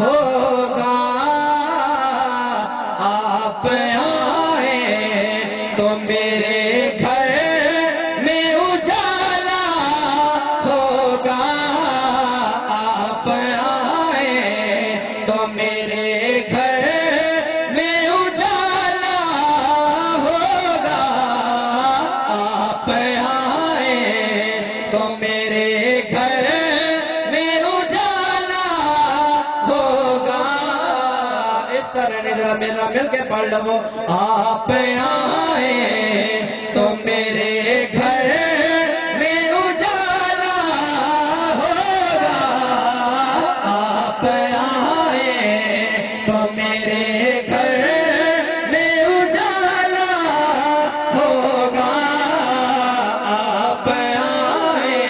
ہوگا آپ آئیں تو میرے گھر میں اجالا ہوگا آپ آئیں تو میرے گھر میں اجالا ہوگا آپ آئیں تو میرے گھر میں اجالا ہوگا اس طرح ذرا میرا مل کے پڑھ لو آپ آئیں تو میرے گھر میں اجالا ہوگا آپ آئیں تو میرے گھر میں اجالا ہوگا آپ آئیں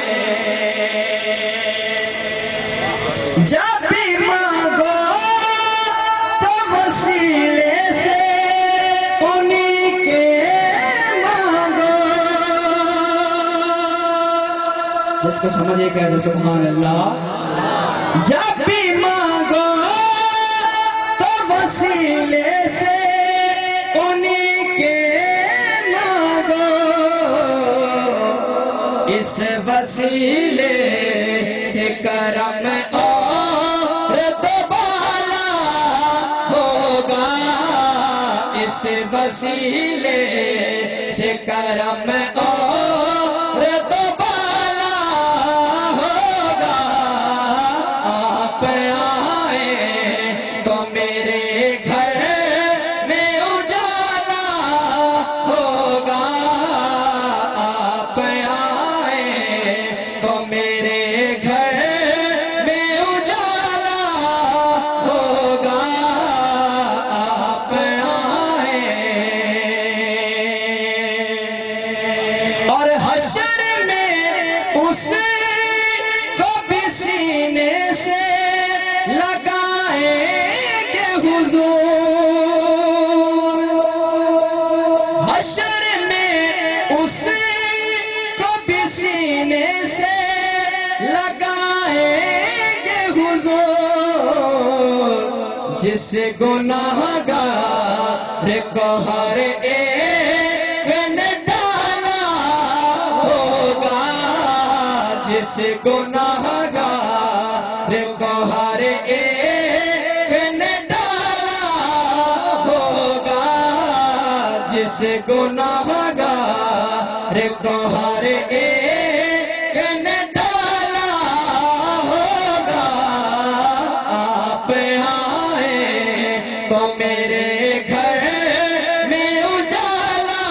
جب بھی مانگو تو وسیلے سے انہی کے مانگو جس کو سمجھے کہہ دو سبحان اللہ جب بھی مانگو تو وسیلے سے انہی کے مانگو اس وسیلے سے کرم اور دوبالا ہوگا اس وسیلے سے کرم اور دوبالا ہوگا آپ آئیں تو میرے گھر میں اجالا ہوگا آپ آئیں تو میرے گھر میں اجالا ہوگا آپ آئیں اور حشر میں اس کو بھی سینے سے لگائیں گے حضور حشر میں اس کو بھی سینے سے لگائیں گے حضور جس گناہگار کو ہر ایک نے ڈالا ہوگا جس گناہگار کو ہر ایک نے ڈالا ہوگا جس گناہگار کو ہر ایک نے ڈالا ہوگا آپ آئیں تو میرے گھر میں اجالا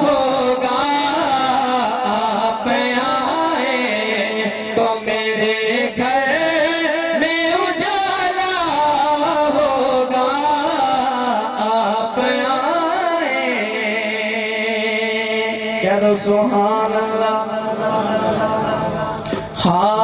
ہوگا آپ آئیں تو میرے گھر میں اجالا ہوگا آپ آئیں کہہ دو سبحان اللہ ہاں